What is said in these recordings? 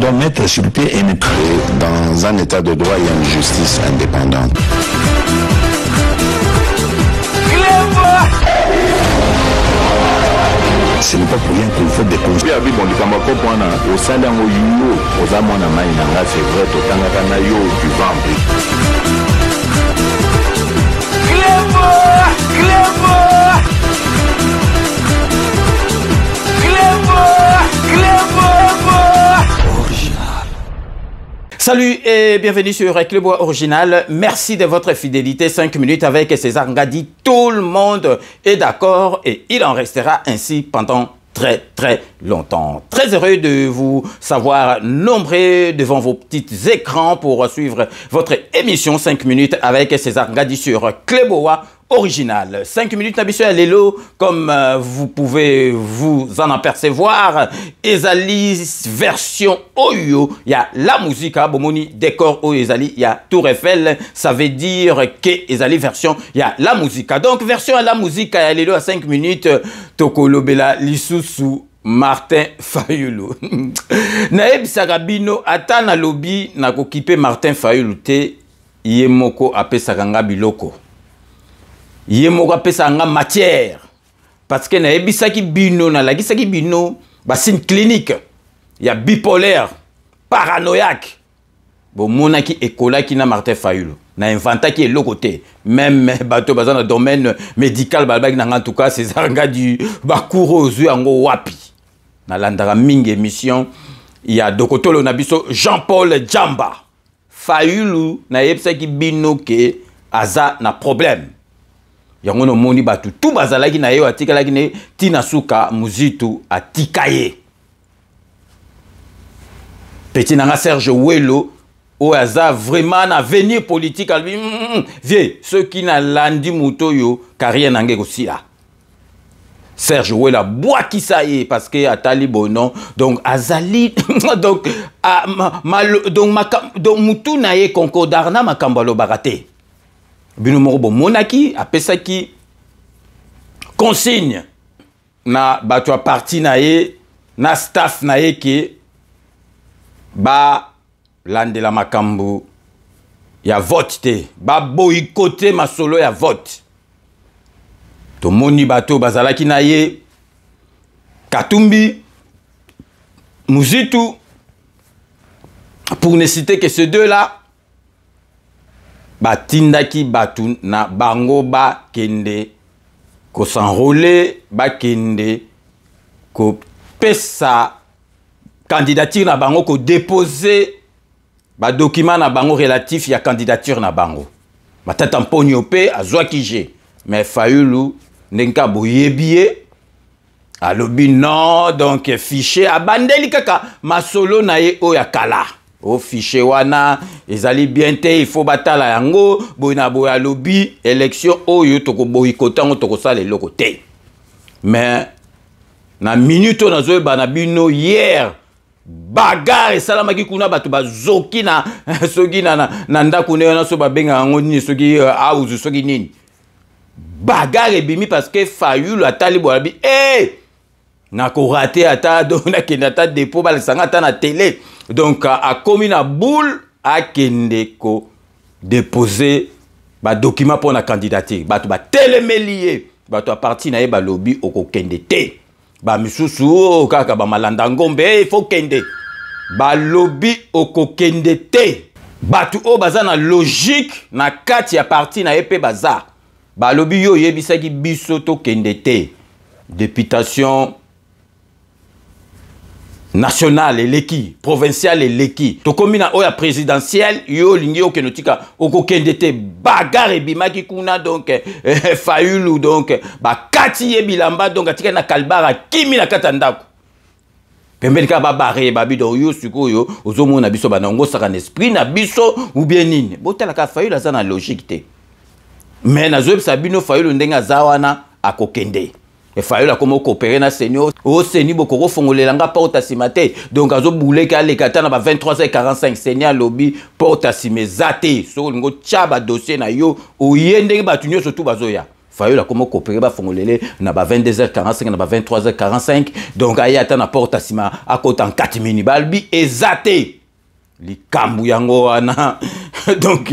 doit mettre sur pied une... Dans un état de droit, il y a une justice indépendante. Ce n'est pas pour rien qu'il faut des conseils. Salut et bienvenue sur Clébois Original. Merci de votre fidélité. 5 minutes avec César Ngadi. Tout le monde est d'accord et il en restera ainsi pendant très longtemps. Très heureux de vous savoir nombreux devant vos petits écrans pour suivre votre émission 5 minutes avec César Ngadi sur Clébois Original. 5 minutes n'habitué à l'élo, comme vous pouvez vous en apercevoir. Ezali version Oyo, il y a la musique, Bomoni décor Oyo Ezali, il y a Tour Eiffel, ça veut dire que Ezali version, il y a la musique. Donc version à la musique, à l'élo à 5 minutes, Tokolo Bela Lisusu Martin Fayulu. Naeb Sagabino, Atana Lobby, Nakokipe Martin Fayulu te, Yemoko Ape Saganga Biloko. Yemoko apesa nga matière parce que na ebisaki bino na lagisaki bino ba signe clinique ya bipolaire paranoïaque bon monaki ekolaki na Martin Fayulu na inventaki eloko te même bato baza na domaine médical balbaki na en tout cas ces aranga du bakuro ozu yango wapi na landaka mingi émission ya dokotolo na biso Jean-Paul Djamba Fayulu na ebisaki bino ke aza na problème. Yango no moni batu tout bazalaki na yo atikalaki ne tina suka muzitu atikaye. Petit nanga Serge Welo o aza vraiment na avenir politique albi vie ceux qui na landi muto yo carrière nange kosila. Serge Welo boaki ça y parce que atali bonon donc azali donc donc mutu na ye concordarna makambalo barate. Bino morobo monaki apesaki consigne na bato a parti na ye na staff na ye ke ba lande la makambu ya vote te ba boycotté masolo ya vote to moni bato bazalaki na ye Katumbi Muzitu pour ne citer que ces deux là batindaki batu na bango ba kende ko s'enrôler ba kende ko pesa candidature na bango ko déposer ba document na bango relatif ya candidature na bango batata mponyo pe azwaki je mais Fayulu ndenka boyebie alobi non donc fichier abandeli kaka masolo na ye o ya kala. Au fichier wana ezali bien te il faut batala yango boina boya lobby élection oyo toko boycota ngo toko sala eloko te mais na minute na zo bana bino hier bagarre salamaki kuna batu bazoki na soki na ndako ne na so babenga ngo ni soki auzu soki nini bagarre bimi parce que Fayulu atali boabi na ko raté ata dona kinata dépôt bal sanga ata na télé. Donc, à commis na boule, à kende ko déposer ba document pour la candidature. Ba to ba télémélier, ba to a parti na ye ba lobby oko kende te. Ba misusu kaka ba malanda ngombe il faut kende. Ba lobby oko kende te. Ba tu o baza na logique na kati ya parti na ye pe baza. Ba lobby yo yebisaki biso to kende te. Députation national et l'équi, provincial et l'équi. To komina oya présidentiel, yo lingi o kenotika, oko kendete bagarre bimaki kuna donc Fayulu donc ba kati ye bilamba donc atika na kalbara kimi na katandako. Pembeli ka ba barre babi do yo sikoyo ozomona biso banango saka esprit na biso ou bien nini. Botala ka Fayulu aza na logique te. Mais na zob sabino Fayulu ndenga zawana akokende. Et Fayulu a comment coopérer na senior au seni bokoko fongolelanga porte simate donc azo boule ka le katana ba 23h45 senior lobby porte simezate so ngo chaba dossier na yo oyende batunyo surtout bazoya Fayoul a comment coopérer ba fongolele na ba 22h45 na ba 23h45 donc aya ta na porte asima à côté en 4 minutes balbi ezate likambu yango wana donc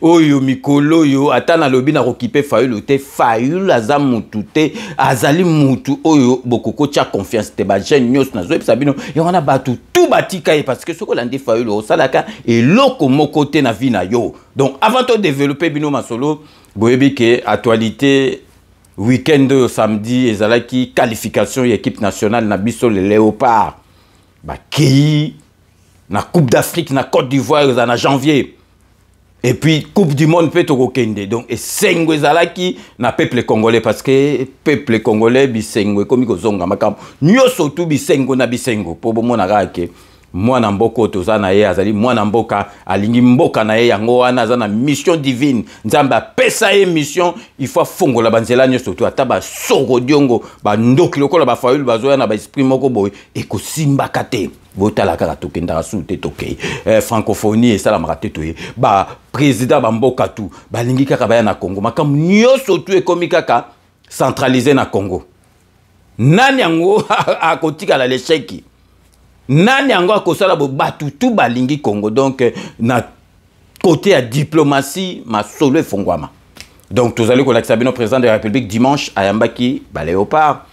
oyo mikolo yo atana lobi na occupé Fayoul te Fayoul aza mutu te azali mutu oyo bokoko tia confiance te ba jeune nyos na zo sabino yona batu tout batika parce que ce que l'andi Fayoul o salaka et loko moko te na vie na yo donc avant de développer bino masolo boyebi ke actualité week-end samedi ezalaki qualification équipe nationale na biso le Léopard ba kei na Coupe d'Afrique na Côte d'Ivoire en janvier et puis Coupe du Monde peut au Kende donc et sengo ezalaki na peuple congolais parce que peuple congolais bisengo comme kozonga makam nyoso tu bisengo na bisengo po bomona kake mwana mboko tozana ye azali mwana mboka alingi mboka na ye yango wana azana mission divine nzamba pesa ye mission il faut fongola banzela nyoso tu ataba soko diongo ba ndoki lokola ba Fayoul bazoya na ba esprit moko boy e ko simba kate botala kaka tokenda sute tokei francophonie et ça la maraté toye ba président ba mboka tu balingi kaka baya na Congo makam nyoso tu e komi kaka centralisé na Congo nani yango akotika la l'échec nani yango akosala bo batu tout balingi Congo donc na côté à diplomatie ma solo fongwama donc tous allez kolakisa bino président de la République dimanche à Yambaki ba Léopard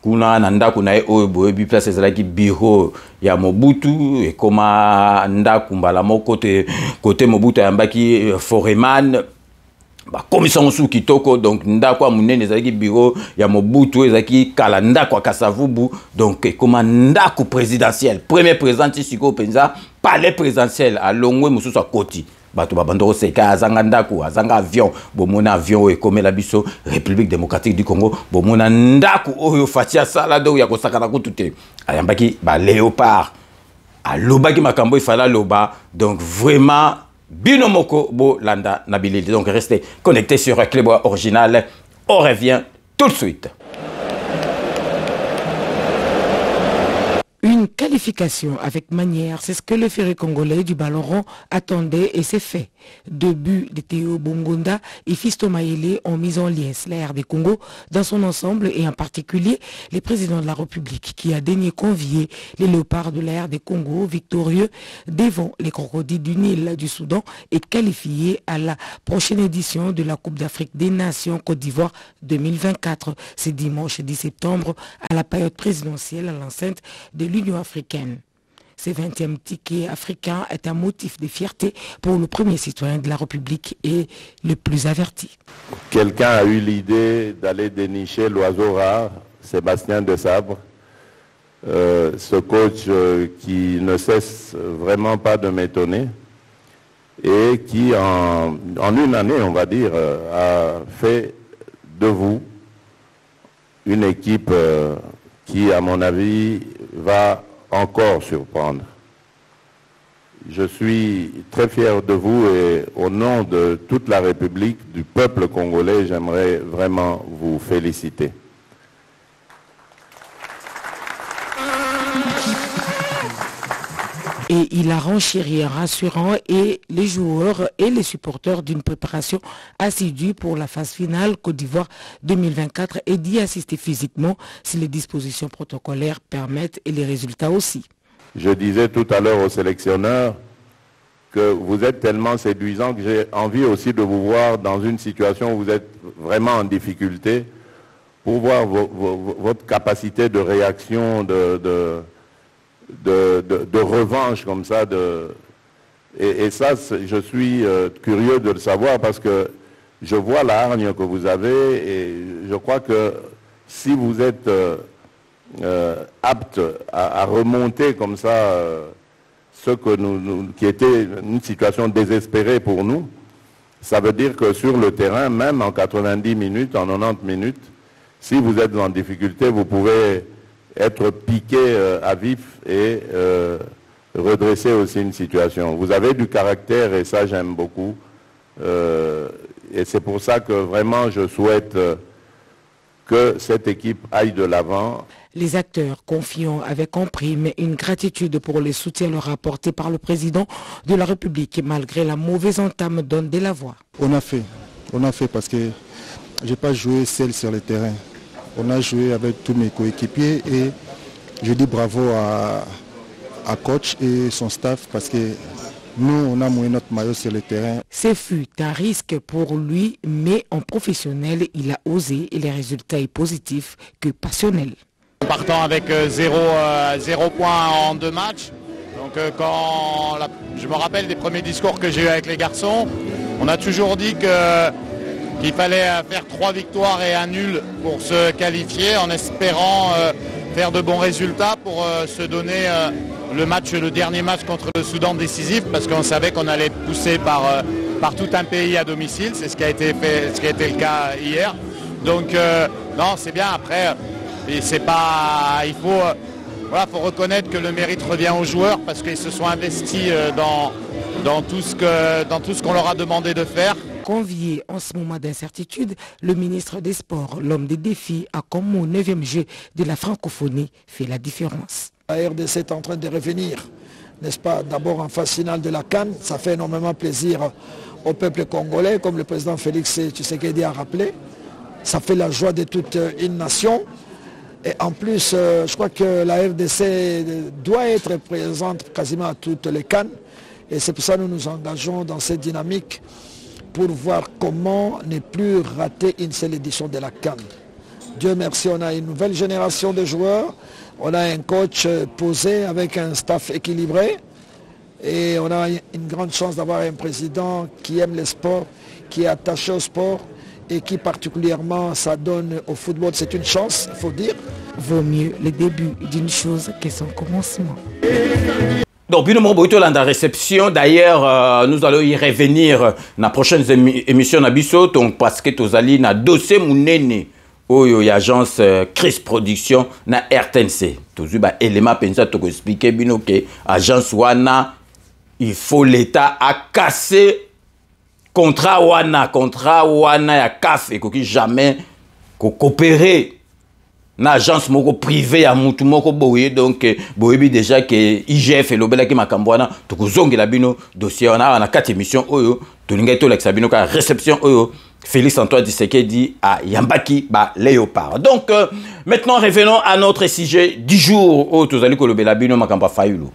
kuna nanda kuna oyo boyebi place ezalaki bureau ya Mobutu et koma ndaku mbala moko côté Mobutu Yambaki foreman ba commission sous kitoko donc ndako munene ezalaki bureau ya Mobutu ezalaki kala ndako Kasavubu donc koma ndako présidentiel premier président siko penza palais présidentiel à longwe mususu akoti bato babandoro seka azanga ndako azanga avion bomona avion e komela biso République démocratique du Congo bomona ndako oyo fatia sala do ya kosakana kutute ayambaki ba Léopard alobaki makambo ifala loba donc vraiment binomoko bo landa nabilili donc restez connectés sur Clébois Original on revient tout de suite. Une qualification avec manière, c'est ce que le ferry congolais du ballon rond attendait et c'est fait. 2 buts de Théo Bongonda et Fiston Mayele ont mis en liesse la RD Congo dans son ensemble et en particulier les présidents de la République qui a daigné convier les léopards de la RD Congo victorieux devant les crocodiles du Nil du Soudan et qualifiés à la prochaine édition de la Coupe d'Afrique des Nations Côte d'Ivoire 2024. C'est dimanche 10 septembre à la période présidentielle à l'enceinte de l'Union africaine. Ce 20e ticket africain est un motif de fierté pour le premier citoyen de la République et le plus averti. Quelqu'un a eu l'idée d'aller dénicher l'oiseau rare, Sébastien Desabre, ce coach qui ne cesse vraiment pas de m'étonner et qui en une année, on va dire, a fait de vous une équipe qui, à mon avis, va encore surprendre. Je suis très fier de vous et au nom de toute la République, du peuple congolais, j'aimerais vraiment vous féliciter. Et il a renchéri en rassurant et les joueurs et les supporters d'une préparation assidue pour la phase finale Côte d'Ivoire 2024 et d'y assister physiquement si les dispositions protocolaires permettent et les résultats aussi. Je disais tout à l'heure au sélectionneur que vous êtes tellement séduisant que j'ai envie aussi de vous voir dans une situation où vous êtes vraiment en difficulté pour voir votre capacité de réaction, de revanche comme ça. Et ça, je suis curieux de le savoir parce que je vois la hargne que vous avez et je crois que si vous êtes apte à remonter comme ça ce que qui était une situation désespérée pour nous, ça veut dire que sur le terrain, même en 90 minutes, en 90 minutes, si vous êtes en difficulté, vous pouvez être piqué à vif et redresser aussi une situation. Vous avez du caractère et ça j'aime beaucoup. Et c'est pour ça que vraiment je souhaite que cette équipe aille de l'avant. Les acteurs confiants avec en prime une gratitude pour les soutiens leur apportés par le président de la République malgré la mauvaise entame donne de la voix. On a fait parce que je n'ai pas joué seul sur le terrain. On a joué avec tous mes coéquipiers et je dis bravo à coach et son staff parce que nous, on a mouillé notre maillot sur le terrain. Ce fut un risque pour lui, mais en professionnel, il a osé et les résultats sont positifs que passionnels. Partant avec 0 points en 2 matchs, donc je me rappelle des premiers discours que j'ai eu avec les garçons, on a toujours dit qu'il fallait faire 3 victoires et 1 nul pour se qualifier en espérant faire de bons résultats pour se donner le dernier match contre le Soudan décisif parce qu'on savait qu'on allait être poussé par tout un pays à domicile, c'est ce qui a été le cas hier. Donc non, c'est bien après, et c'est pas, il faut reconnaître que le mérite revient aux joueurs parce qu'ils se sont investis dans tout ce qu'on leur a demandé de faire. Convié en ce moment d'incertitude, le ministre des Sports, l'homme des défis, a comme au 9e jeu de la francophonie fait la différence. La RDC est en train de revenir, n'est-ce pas, d'abord en phase finale de la CAN. Ça fait énormément plaisir au peuple congolais, comme le président Félix Tshisekedi a rappelé. Ça fait la joie de toute une nation. Et en plus, je crois que la RDC doit être présente quasiment à toutes les CAN. Et c'est pour ça que nous nous engageons dans cette dynamique pour voir comment ne plus rater une seule édition de la CAN. Dieu merci, on a une nouvelle génération de joueurs, on a un coach posé avec un staff équilibré et on a une grande chance d'avoir un président qui aime le sport, qui est attaché au sport et qui particulièrement s'adonne au football. C'est une chance, il faut dire. Vaut mieux le début d'une chose que son commencement. Donc, bino moboito la réception. D'ailleurs, nous allons y revenir dans la prochaine émission nabiso. Donc, parce que tous allez na dossier mounene oyo agence Chris Production na RTNC. Tous ba élément pensa to expliquer bino que agence wana il faut l'État a cassé contrat wana ya CAF et que jamais coopérer na agence moko privé ya mutu moko boye. Donc boyebi déjà que IGF et lobela ki makambo wana to kozongela bino dossier wana na 4 émissions oyo to linga to l'exa bino ka réception oyo Félix Antoine Tshisekedi à Yambaki ba Léopard. Donc maintenant revenons à notre sujet du jour où tous allez kolobela bino makambo Fayulu.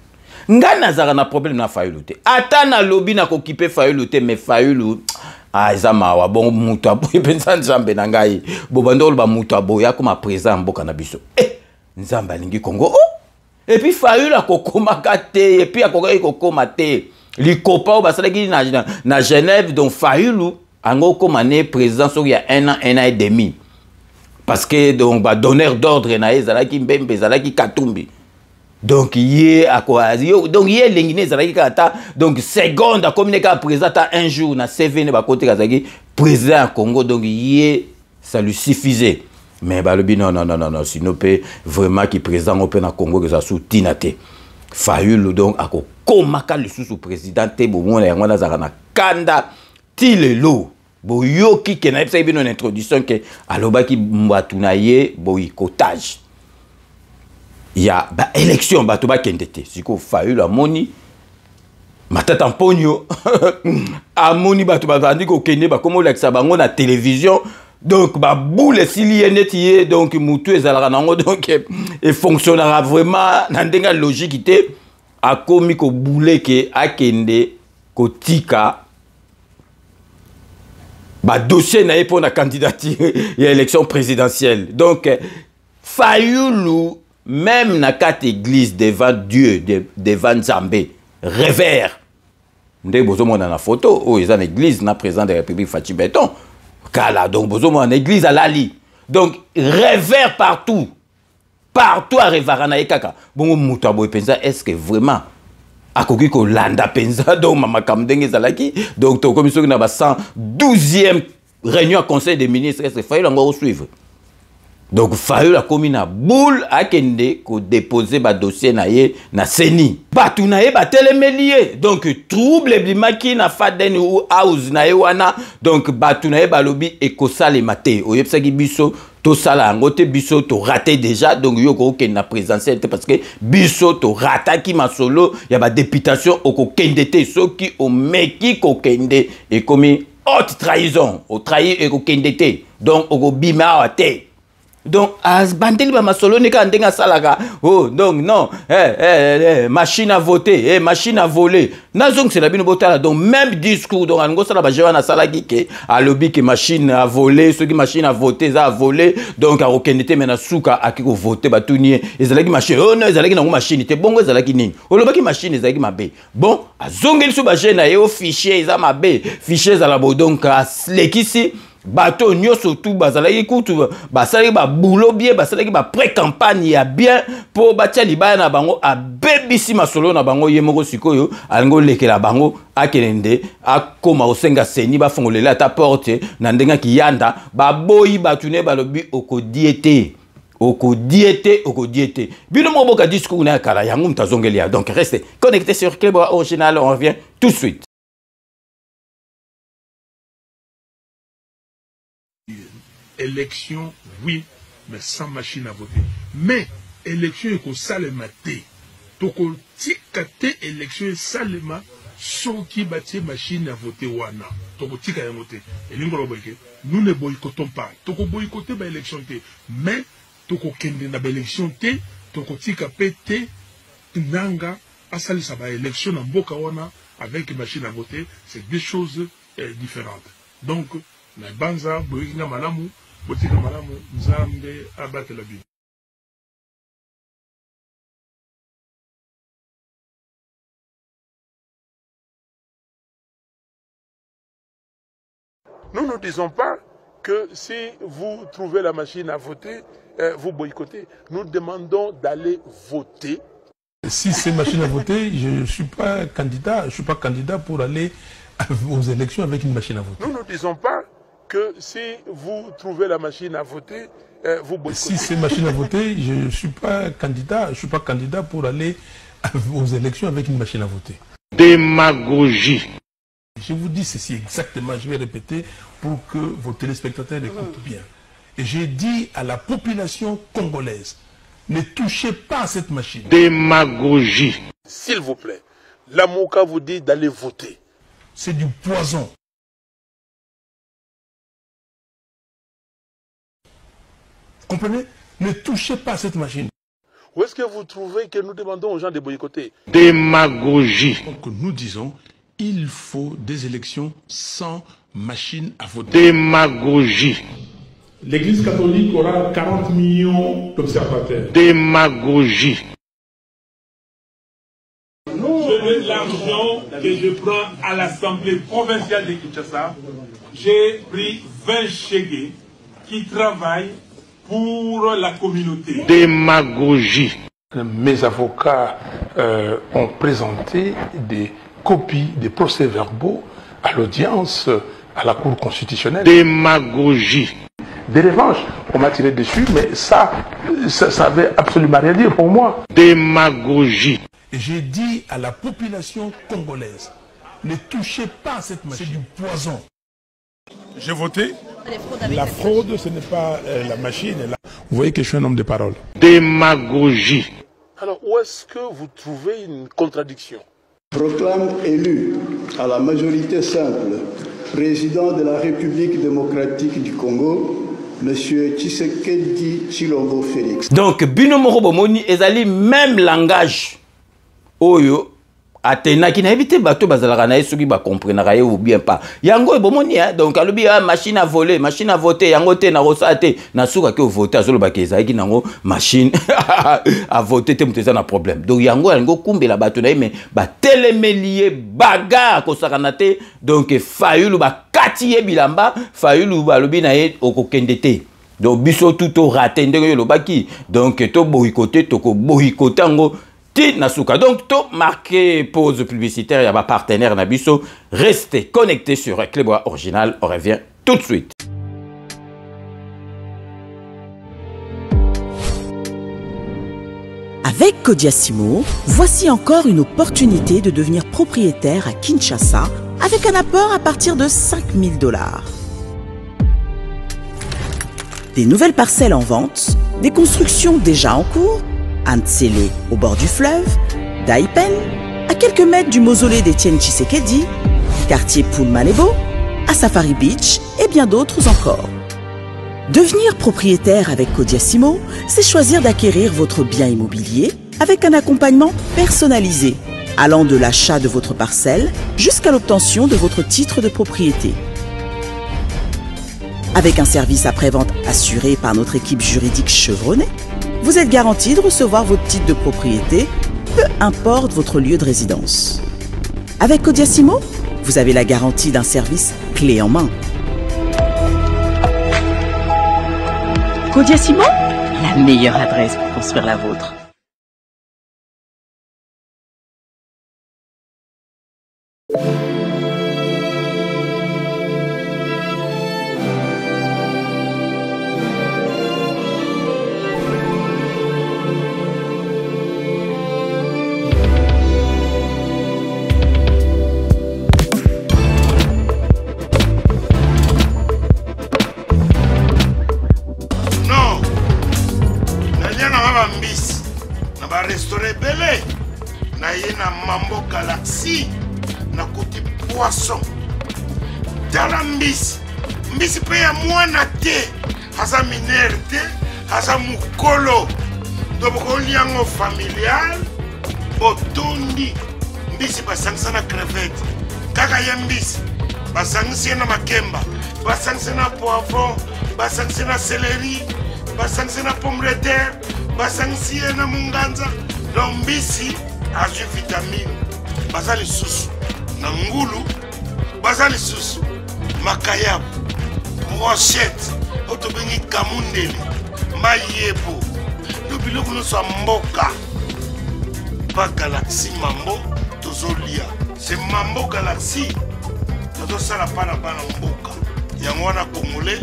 Ngana zara na problème na Fayulu te. Ata na lobby na kokipe Fayulu te, mais Fayulu ezama wa bon mutu aboye pensa nzambe na ngai bobandolo ba mutu aboye akoma présent mboka na biso nzambe alingi Congo et puis Fayulu akokomaka te et puis akokai kokoma te likopa o basalaki na Genève. Donc Fayulu ango komane président sur il y a 1 an et demi parce que donc ba donneur d'ordre na ezalaki mbembe ezalaki Katumbi. Donc il a quoi donc il est l'ingénieur zalaki kata donc seconde a communiqué à président un jour na CV ne ba côté kazaki président Congo. Donc il ça lui suffisait, mais ba le non sinon peut vraiment qui président au na Congo que ça soutina te Fayulu. Donc ako komaka le sous président te bo mona yango na zaka na kanda tilelo bo yoki ke na epsa bino introduction que alobaki mbatu ye bo ikotage. Il y a élection batuba kendete siko Fayulu amoni matata mponyo amoni batuba bandi ko kende ba komo leksa bango na télévision. Donc ba boule sili netié donc mutu ezalaka nango donc et fonctionnera vraiment na ndenga logique te akomi ko boule ke akende ko tika ba dossier na pour la candidature et élection présidentielle. Donc Fayulu même na quatre églises devant Dieu, devant Nzambe, revers. Ndé bozo mona na photo, oh ils ont église na président de la République Fachi Beton. Kala donc bozo mona église à Lali. Donc revers partout. Partout à revarana ekaka. Bongo muta boy pensa est-ce que vraiment akoki ko landa pensa donc mama kamdenge zalaki. Donc to commission na ba 112e réunion à conseil des ministres est-ce que Fayulu ngo suivre. Donc Fayulu a commis na boule à kende ko déposer ba dossier na ye na seni. Batu na ye ba telemelier. Donc trouble bimaki na faden ou house na ye wana. Donc batu na ye ba lobi ekosale mate. Oyepsa ki biso to sala ngote biso to raté déjà. Donc yo ko ken na présidentielle parce que biso to rata ki masolo ya ba députation oko kende te soki o meki ko kende et commis haute trahison. Au trahi et au kendete. Donc, au bima te. Donc, as bandeli ba masolo ne ka ndenga salaka. Oh, donc non, machine à voter, machine à voler. Nazong c'est la bino botala. Donc même discours donc ango sala ba jewa na salaki ke a lobby ke machine à voler, ceux qui machine à voter ça à voler. Donc a okendete mena suka akiko voter ba tunie. Ezalaki machine. Oh non, ezalaki na machine te bongo ezalaki nini. Olobaki machine ezalaki mabe. Bon, azongeli su ba jena e o fichier eza mabe. Fichier za la bo donc lekisi bateau nyoso tout bazalaki kutu basalaki ba boulot bien basalaki ba pré-campagne ya bien pour batia libaya na bango a bebisi masolo na bango yemoko sikoyo alingo lekela bango akelende akoma osenga seni ba fongolela ta porte na ndenga kiyanda ba boyi batune balobi okodiete okodiete bino moboka discours na kala yango mtazongelia. Donc restez connectés sur Club Original, on revient tout de suite. Élection, oui, mais sans machine à voter. Mais élection est salema té. Toko tika té élection est salema sans qui bâtit machine à voter wana. Toko tika ya voter. Et nous ne boycottons pas. Toko boycotter ba élection té. Mais toko kende na ba élection té. Toko tika pété nanga asali sa ba élection na mboka wana avec machine à voter. C'est deux choses différentes. Donc na banza boyinga malamu. Nous ne disons pas que si vous trouvez la machine à voter, vous boycottez. Nous demandons d'aller voter. Si c'est machine à voter, je ne suis pas candidat. Je ne suis pas candidat pour aller aux élections avec une machine à voter. Nous ne disons pas que si vous trouvez la machine à voter, vous boycottez. Si c'est machine à voter, je ne suis pas candidat. Je ne suis pas candidat pour aller aux élections avec une machine à voter. Démagogie. Je vous dis ceci exactement, je vais répéter pour que vos téléspectateurs écoutent bien. Et j'ai dit à la population congolaise, ne touchez pas à cette machine. Démagogie. S'il vous plaît, la Mouka vous dit d'aller voter. C'est du poison. Comprenez? Ne touchez pas à cette machine. Où est-ce que vous trouvez que nous demandons aux gens de boycotter? Démagogie. Donc nous disons, il faut des élections sans machine à voter. Démagogie. L'Église catholique aura 40 millions d'observateurs. Démagogie. L'argent que je prends à l'Assemblée provinciale de Kinshasa, j'ai pris 20 chégués qui travaillent pour la communauté. Démagogie. Mes avocats ont présenté des copies des procès-verbaux à l'audience à la Cour constitutionnelle. Démagogie. Des revanches, on m'a tiré dessus, mais ça avait absolument rien dire pour moi. Démagogie. Et j'ai dit à la population congolaise, ne touchez pas à cette machine. C'est du poison. J'ai voté. La fraude, ce n'est pas la machine. Vous voyez que je suis un homme de parole. Démagogie. Alors, où est-ce que vous trouvez une contradiction? Proclame élu à la majorité simple, président de la République démocratique du Congo, M. Tshisekedi Tshilombo Félix. Donc, Bino Morobo Moni ezali même langage. Oyo. Atenaki na éviter bateau bazalaka na yesuki ba comprendre ou bien pas. Yango bomoni donc alobi machine à voler, machine à voter, yango te na rosate na suka ke voter azolo ba kezaki nango machine à voter te muteza na problème. Donc yango kumbela bateau na mais ba telemelier baga ko sakana te donc fayulu ba katiye bilamba, fayulu ba lobi na ye okokendete. Donc biso tout au raté ndenge lo baki. Donc to boycotter to ko boycotter ngo Nasuka. Donc, tout marqué pause publicitaire, il y a un partenaire Nabiso. Restez connectés sur Clébois Original. On revient tout de suite. Avec Kodiasimo, voici encore une opportunité de devenir propriétaire à Kinshasa avec un apport à partir de 5 000 $. Des nouvelles parcelles en vente, des constructions déjà en cours, Antsele au bord du fleuve, Daipen, à quelques mètres du mausolée d'Étienne Tshisekedi, quartier Poulmalebo, à Safari Beach et bien d'autres encore. Devenir propriétaire avec Codiasimo, c'est choisir d'acquérir votre bien immobilier avec un accompagnement personnalisé, allant de l'achat de votre parcelle jusqu'à l'obtention de votre titre de propriété. Avec un service après-vente assuré par notre équipe juridique chevronnée, vous êtes garanti de recevoir votre titre de propriété, peu importe votre lieu de résidence. Avec Codiasimo, vous avez la garantie d'un service clé en main. Codiasimo, la meilleure adresse pour construire la vôtre. Mambo Galaxy na kuti poisson tala mbisi pe ya mwana te haza minere te haza mukolo ndoboko liango familial botundi mbisi basangisa na crevette kaka ya mbisi basangisa na makemba basangisa na poivron basangisa na céleri basangisa na pomme de terre basangisa na munganza donc mbisi azu vitamine bazali susu na ngulu bazali susu makayabu brochette otobengi kamundeli mayebo lobiloko nyonso ya mboka pa Galaxy Mambo tozolia c'est Mambo Galaxy tozosala pana mboka yango wana congolais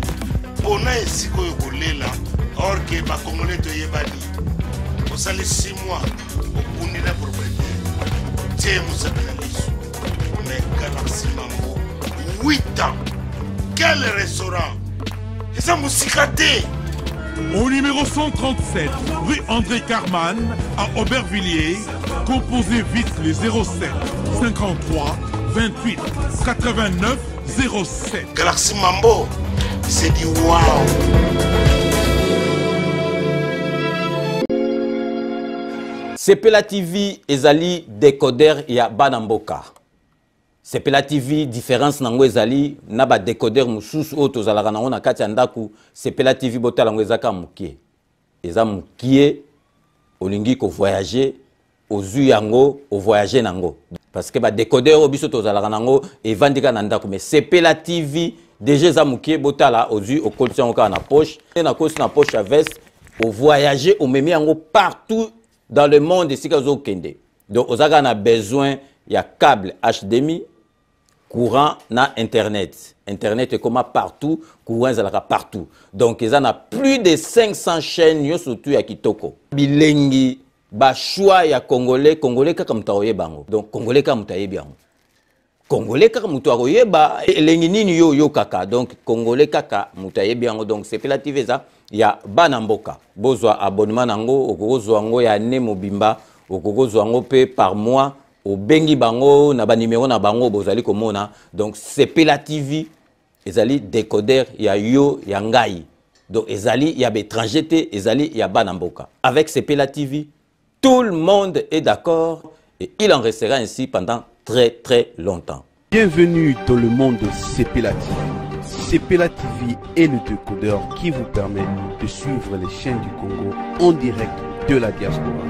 mpona esika oyo kolela or ke bacongolais toyebani osali 6 mois okundi na propriétaire tie mosakana liso mais Galaxy Mambo 8 ans quel restaurant eza mosika te. Au numéro 137, rue André Carman, à Aubervilliers, composez vite les 07 53 28 89 07. Galaxy Mambo, c'est du wow. Sepela TV ezali décodeur ya Banamboka. Sepela TV différence nango ezali na ba décodeur mususu oyo tozalaka nango na kati ya ndaku. Sepela TV botala ngo ezaka mukie. Eza mukie olingi ko voyager ozui yango o voyager nango. Parce que ba décodeur oyo biso tozalaka nango evandika na ndaku mais Sepela TV déjà eza mukie botala ozui o kolisa ngo na poche na kosi na poche à veste o voyager o memi yango partout dans le monde ici ka zo kende. Donc ozaka na besoin ya câble HDMI courant na internet. Internet est comme partout, courant est partout. Donc ils en a plus de 500 chaînes yo surtout ya kitoko. Bilengi ba choix ya congolais kaka mutaoye bango. Donc congolais kaka mutaye bango. Congolais kaka mutaoye ba elengi nini yo kaka. Donc congolais kaka mutaye bango. Donc c'est Sepela TV ça ya Banamboka. Bozwa abonnement nango okozwa ngo ya ne mobimba okozwa ngo pe par mois. Au bengi bango na ba numéro na bango bozali komona. Donc Sepela TV ezali décodeur ya yo ya ngai. Donc ezali ya étranger te ezali ya Banamboka. Avec Sepela TV, tout le monde est d'accord et il en restera ainsi pendant très longtemps. Bienvenue dans le monde de Sepela TV. Sepela TV est le décodeur qui vous permet de suivre les chaînes du Congo en direct de la diaspora.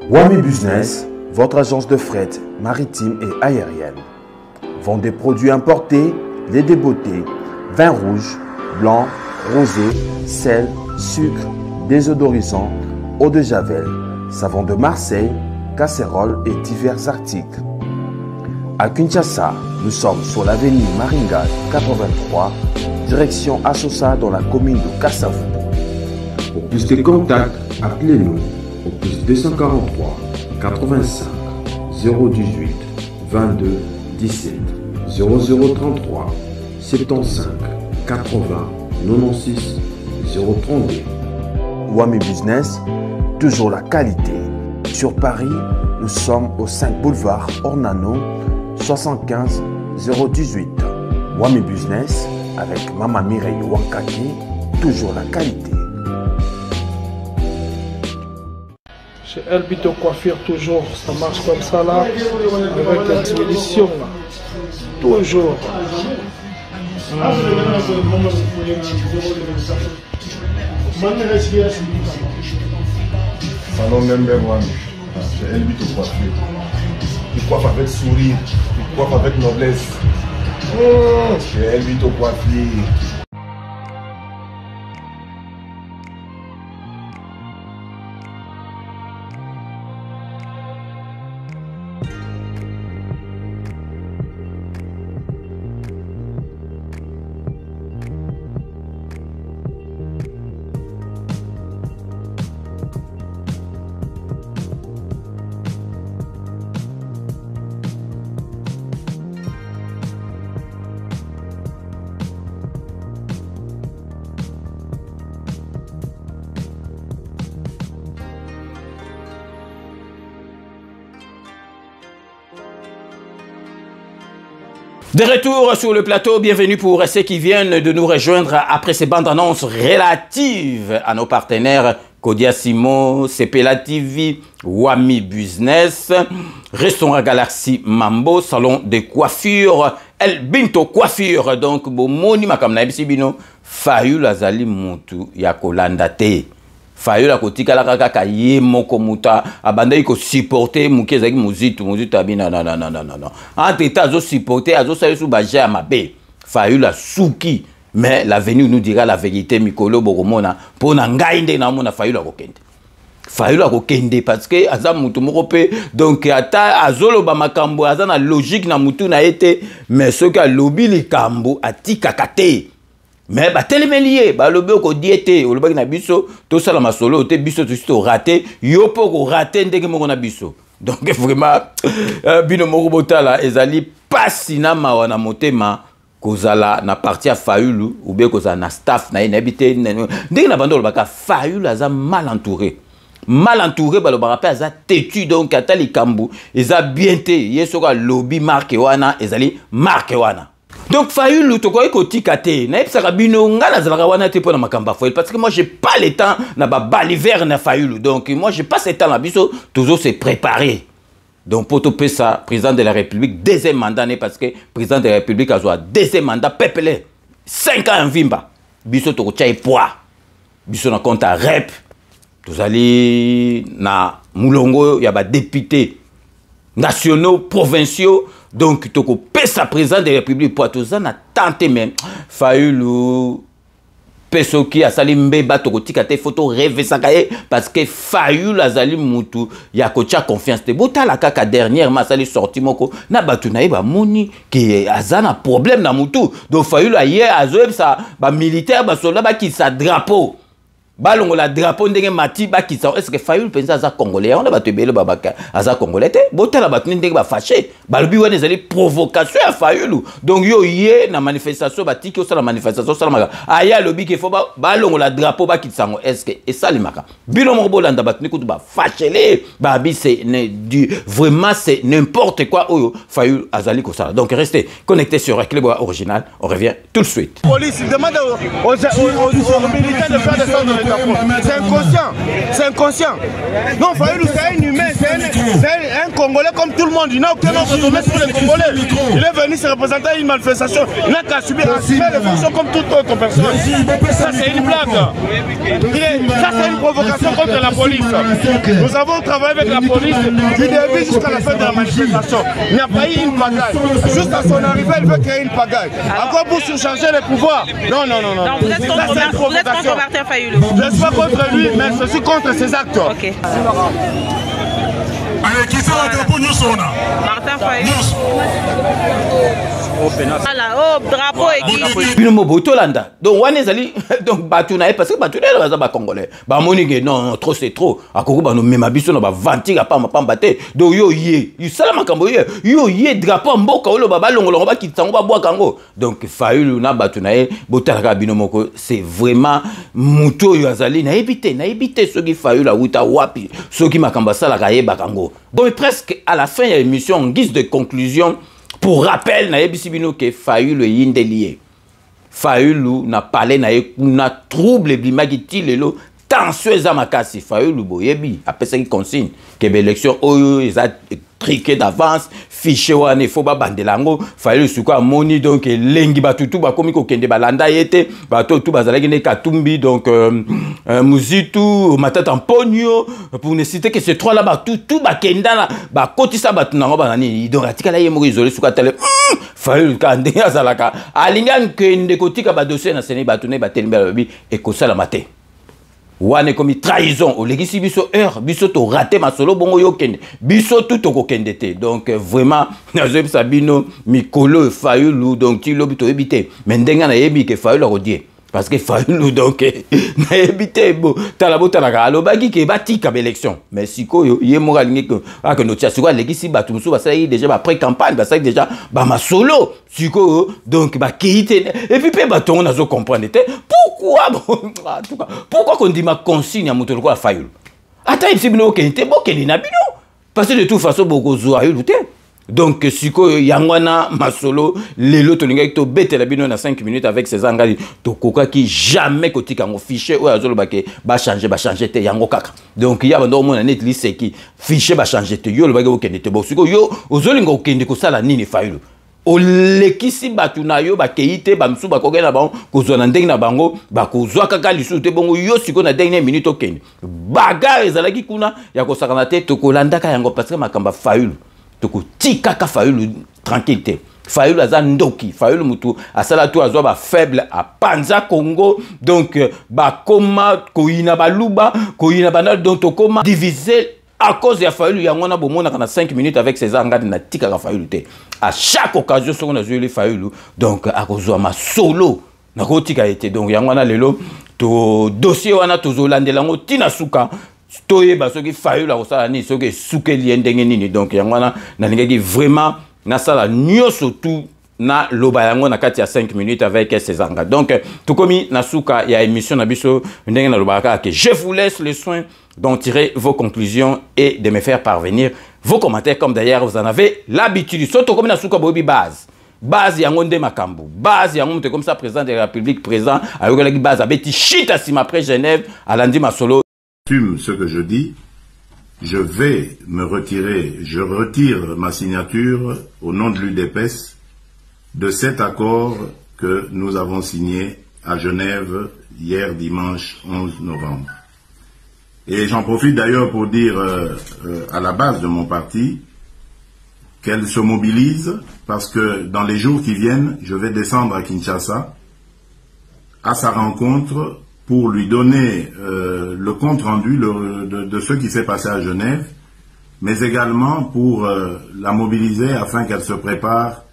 Wami Business, votre agence de fret maritime et aérienne. Vend des produits importés, lait de beauté, vin rouge, blanc, rosé, sel, sucre, désodorisant, eau de javel, savon de Marseille, casseroles et divers articles. À Kinshasa, nous sommes sur l'avenue Maringa 83, direction Assosa dans la commune de Kassavubu. Pour plus de contacts, appelez-nous au plus 243 85 018 22 17 0033 75 80 96 032. Wami Business, toujours la qualité. Sur Paris, Nous sommes au 5 boulevard Ornano, 75 018. Wami Business avec Maman Mireille Wankaki, toujours la qualité. Chez Elbito Coiffure, toujours, ça marche comme ça là, avec l'expédition là. Toujours. Salon number one, chez Elbito Coiffure. Il coiffe avec sourire, il coiffe avec noblesse. Chez Elbito Coiffure. De retour sur le plateau, bienvenue pour ceux qui viennent de nous rejoindre après ces bandes annonces relatives à nos partenaires Kodiasimo, Sepela TV, Wami Business, Restaurant Galaxy Mambo, Salon de coiffure, Elbito Coiffure. Donc, Bomoni Makamna Ebisibino, Fayu Lazali Mutu Yakolanda Te. Fayu la kotika la kaka ye moko muta abanda iko supporter muke zaki muzitu abina non. Entre temps azo supporter azo sayo sou baja mabe. Fayu la souki mais l'avenir nous dira la vérité mikolo bokomona pona ngai nde na mona Fayu la kokende. Fayu la kokende parce que aza mutu moko pe donc ata azolo ba makambo aza na logique na mutu na été mais ce que lobi likambo atika kate. Mais bah télémélié bah le beko diété ou le beko na biso tout ça la masolo te biso tout raté yo poko raté ndenge moko na biso donc vraiment bino moko botala ezali pasina mawana motema kozala na partie à Fayulu ou bien kozala na staff na inhabité ndenge na bando baka Fayulu aza mal entouré bah le barape aza têtu donc atali kambu eza bien té yesoka lobby marque wana ezali marque wana. Donc Fayulu to koy ko tikate na epsaka bino ngala zalaka wana te pona makamba foil parce que moi j'ai pas le temps na ba baliver na Fayulu donc moi j'ai pas ce temps là biso toujours se préparer. Donc Poto Pesa président de la République deuxième mandat né parce que président de la République a joué deuxième mandat pepele 5 ans en vimba biso to ko tchai poa biso na compte à rep tozali na mulongo ya ba député nationaux provinciaux. Donc, tu as sa président de la République pour tout ça, tenté même. Fayulu, Pesoki, Asali Mbeba, Tokotika, tes photos rêvées, parce que Fayulu, Azali Moutou, Yakocha confiance. Te bota la kaka dernièrement, Asali sorti moko, na batu naïba moni, qui azana problème na Moutou. Donc, Fayulu, hier, Azoeb, sa, militaire, soldat, qui sa drapeau. Balongo la drapeau ndenge mati ba kitsa est-ce que Fayulu pensa aza congolais on ba tebele babaka aza congolais te botala batuni ndenge ba fâché balobi wana ezali provocation à Fayulu donc yo yé na manifestation batiki osala manifestation sala maka aya lobi ke fo balongo la drapeau ba kitsango est-ce que et ça limaka bino mo bolanda batuni kutu ba fâché ba bi c'est du vraiment c'est n'importe quoi oyo Fayulu azali ko sala donc restez connectés sur Reclebois Original on revient tout de suite. Police demande aux militaires de faire des choses. C'est inconscient. Non, Fayulu, c'est un humain, c'est un Congolais comme tout le monde. Il n'a aucun autre domaine sur les Congolais. Il est venu se représenter à une manifestation. Il n'a qu'à subir les fonctions comme toute autre personne. Ça, c'est une blague. Ça, c'est une provocation contre la police. Nous avons travaillé avec la police du début jusqu'à la fin de la manifestation. Il n'y a pas eu une pagaille. Juste à son arrivée, il veut créer une pagaille. Encore pour surcharger les pouvoirs. Non. Vous êtes contre Martin Fayulu. Je ne suis pas contre lui, mais je suis contre ses actes. Ok. Allez, qui ça va pour nous, Sona? Martin Fayulu. Voilà, oh, drapeau équipe. Bino moboto landa. Donc wane zali donc batuna parce que batuna là ba congolais. Ba monige non trop c'est trop. Akoko ba no mema biso no ba vantiga pa mapambate. Donc yo yé, yu sala makambo yo yé drapeau mboka olo ba balongolongo ba kitango ba bwa kango. Donc Fayulu na batuna e botalaka bino moko c'est vraiment muto yo azali na éviter ceux qui Fayulu wuta wapi, ceux qui makamba sala ka yeba kango. Donc presque à la fin de l'émission en guise de conclusion pour rappel na yebisi bino ke Fayulu yindelié. Fayulu na parlé na trouble blimaki ti lelo tension eza makasi. Fayulu boyebi apesa ki consigne que l'élection oyo eza triqué d'avance fiché wane faut ba bandelango. Fayulu suko amoni donc lengi batutu ba komi ko kende balanda yete bato tout bazalaki ne katumbi donc muzitu matata mponyo pour ne citer que ces trois là ba tout ba kenda la ba kotisa batu nango banani donc atikala ye moko isolé suko tele Fayulu kande azalaka alinga nkende kotika ba dossier na sene batu ne ba telimba bi e kosala maté wane komi trahison o legisi biso heure biso to raté ma solo bongo yo kende biso tout to kende te donc vraiment nazo sabino mikolo Fayulu donc ti lobi to ebité mais ndenga na yebi ke Fayulu rodie parce que Fayulu donc na ebité bo talabo talaka alobaki ke batika élection mais sikoyo ye mo galingi que no tia sikoyo legisi batu musu basali déjà ba pré campagne basali déjà ba ma solo sikoyo donc ba kité et puis pe batongo nazo comprendre te pourquoi qu'on dit ma consigne à moto quoi Fayulu ata ipsi bino kente bokeli na bino parce que de toute façon boko zo ayulu te. Donc, si yangwana masolo, lelo tolinga to bete la bino na 5 minutes avec ces angadi, to koka qui jamais kotika ngo fichier ou azolo bake ba changer te yango kaka. Donc il y a bando mona net liste qui fichier ba changer te yo le bage okende te bo siko yo ozolinga okende ko sala nini Fayulu. O lekisi batu na yo ba keite ba msu ba kokena ba ko zona ndenge na bango ba ko zwa kaka lisu te bongo yo siko na dernière minute okende. Baga ezalaki kuna ya ko sakana te to ko landaka yango parce que makamba Fayulu. Toko tika ka Fayulu tranquillité. Fayulu aza ndoki, Fayulu mutu asala tu azwa ba faible a Panza Congo donc ba koma koina baluba, koina banal donc to koma diviser à cause de Fayulu yangona bomona kana 5 minutes avec ses angadi na tika ka Fayulu te. À chaque occasion so on a joué les Fayulu donc a kozwa ma solo na kotika été donc yangona lelo to dossier wana to zolandelango tina suka toye basoki Fayulu la kosala ni soki suke liendenge nini donc yangwana na lingaki vraiment na sala nyoso tout na loba yango na kati ya 5 minutes avec ces anga donc tout comme na suka ya émission na biso ndenge na lobaka que je vous laisse le soin d'en tirer vos conclusions et de me faire parvenir vos commentaires comme d'ailleurs vous en avez l'habitude surtout comme na suka bobi base yango nde makambo base yango mte comme ça président de la République présent avec base abeti chita sima après Genève alandi masolo. Ce que je dis, je vais me retirer, je retire ma signature au nom de l'UDPS de cet accord que nous avons signé à Genève hier dimanche 11 novembre. Et j'en profite d'ailleurs pour dire à la base de mon parti qu'elle se mobilise parce que dans les jours qui viennent, je vais descendre à Kinshasa à sa rencontre pour lui donner le compte rendu de ce qui s'est passé à Genève, mais également pour la mobiliser afin qu'elle se prépare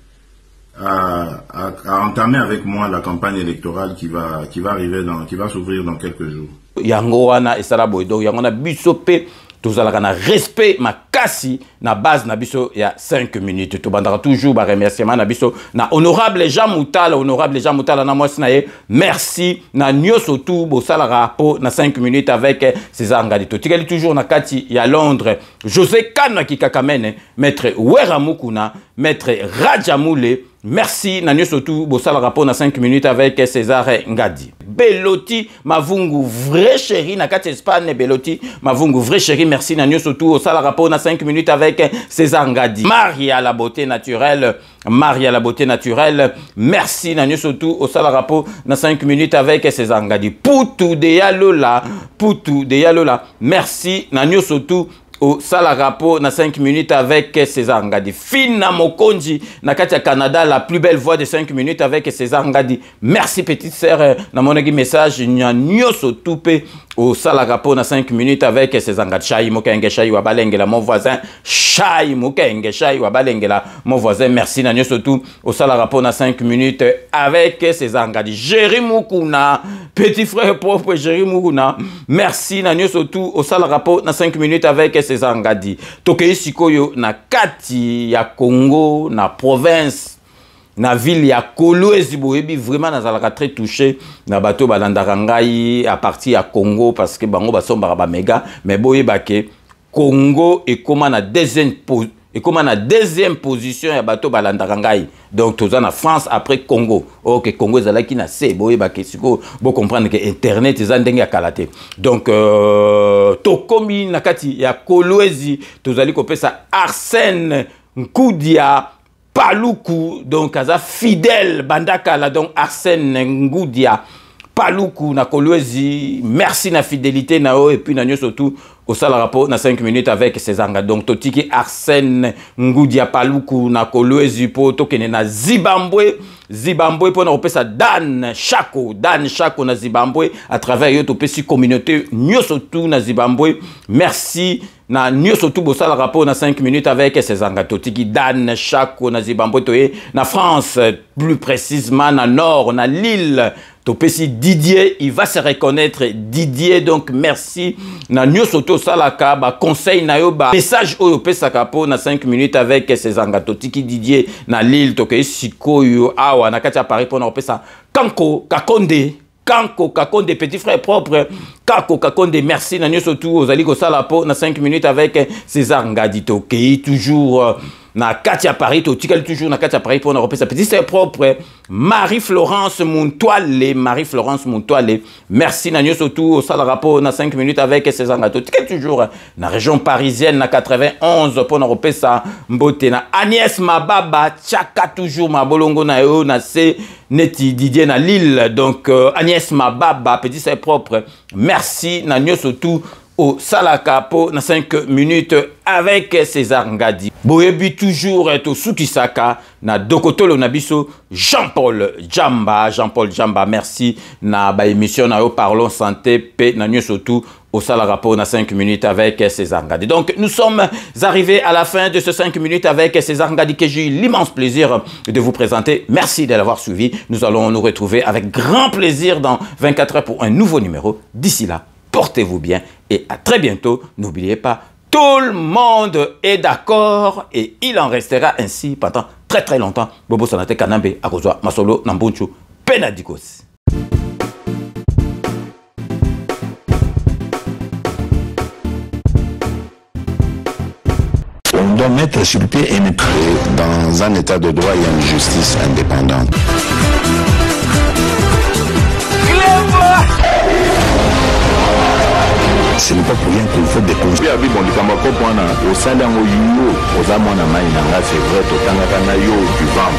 à entamer avec moi la campagne électorale qui va arriver qui va s'ouvrir dans quelques jours. Yango wana esala boido yango na biso pe tozalaka na respect makasi na base na biso ya 5 minutes to bandaka toujours ba remerciement na biso na honorable Jean Moutala na mwasi na ye merci na nyoso tout bo salara po na 5 minutes avec César Ngadi to tikali toujours na kati ya Londres José Kana Kikakamene maître Wera Mukuna maître Rajamoule merci na nyoso tout bo salara po na 5 minutes avec César Ngadi Beloti Mavungu vrai chéri na kati Espagne Beloti Mavungu vrai chéri merci na nyoso tout au salara po na 5 minutes avec César Ngadi Maria la beauté naturelle merci na nyoso tout au salara po na 5 minutes avec César Ngadi Putu de Yalola merci na nyoso tout au Salarapo na 5 minutes avec César Ngadi. Fina Mokonji na Katia Canada, la plus belle voix de 5 minutes avec César Ngadi. Merci petite sœur, na mon message nyoso toupe au Salarapo na 5 minutes avec César Ngadi. Chai Mokenge Chai Wabalengela mon voisin. Chai Mokenge Chai Wabalengela mon voisin. Merci na nyoso tout au Salarapo na 5 minutes avec César Ngadi. Jerry Mukuna, petit frère propre Jerry Mukuna. Merci na nyoso tout au Salarapo na 5 minutes avec César Ngadi. Tokei sikoyo na kati ya Congo na province na ville ya Kolwezi boyebi vraiment nazalaka très touché na bato balandaka ngai à partir ya Congo parce que bango basombaka ba méga mais boyeba ke Congo et comment na deuxième position ya bato balandaka ngai donc toza na France après Congo. OK Congo ezalaki na C boyeba ke siko bo comprendre que internet eza ndenge ya kalate. Donc tokomi na kati ya Kolwezi tozali kopesa Arsène Ngoudia Paluku, donc aza fidèle bandaka la donc Arsène Ngoudia Paluku na Kolwezi. Merci na fidélité na et puis na surtout au Salarapo na 5 minutes avec César Ngadi. Donc totiki Arsène Ngoudia Paluku na Kolwezi po tokene na Zimbabwe pour na opesa Dan Chako na Zimbabwe à travers yo topesi communauté surtout na Zimbabwe. Merci na surtout au Salarapo na 5 minutes avec César Ngadi. Totiki Dan Chako na Zimbabwe toye na France plus précisément na nord na Lille. Topesi Didier, il va se reconnaître Didier, donc merci. Na nyosoto salaka ba conseil na yo ba message oyo pesa kapo na 5 minutes avec César Ngadi. Totiki Didier na Lille toke sikoyo awa na kati ya Paris pour na pesa Kanko Kakonde petit frère propre Kako Kakonde. Merci na nyosoto ozali ko salapo na 5 minutes avec César Ngadi. Toke toujours na Katia Paris, toujours na Katia Paris pour na repérer sa petite sœur propre Marie-Florence Montoile. Merci na nyo surtout au Salarapo na 5 minutes avec César Ngadi. Toujours na région parisienne na 91 pour na repérer sa mbote na Agnès Mababa Tchaka toujours ma bolongo na yo na C neti Didier na Lille. Donc Agnès Mababa petit sœur propre. Merci na nyo surtout au Salakapo na 5 minutes avec César Ngadi. Boyebi toujours au Sukisaka na Dokotolo Nabiso Jean-Paul Jamba. Merci na ba émission na yo Parlons Santé P na surtout au Salarapo na 5 minutes avec César Ngadi. Donc nous sommes arrivés à la fin de ce 5 minutes avec César Ngadi que j'ai eu l'immense plaisir de vous présenter. Merci de l'avoir suivi. Nous allons nous retrouver avec grand plaisir dans 24 heures pour un nouveau numéro. D'ici là, portez-vous bien et à très bientôt. N'oubliez pas, tout le monde est d'accord et il en restera ainsi pendant très longtemps. Bobo Sanate Kanambe, Akozwa, Masolo, Nambunchu, Penadikos. On doit mettre sur pied et mettre dans un état de droit et une justice indépendante. Ce n'est pas pour rien qu'il faut des conseils. Au sein d'un c'est vrai, tu vas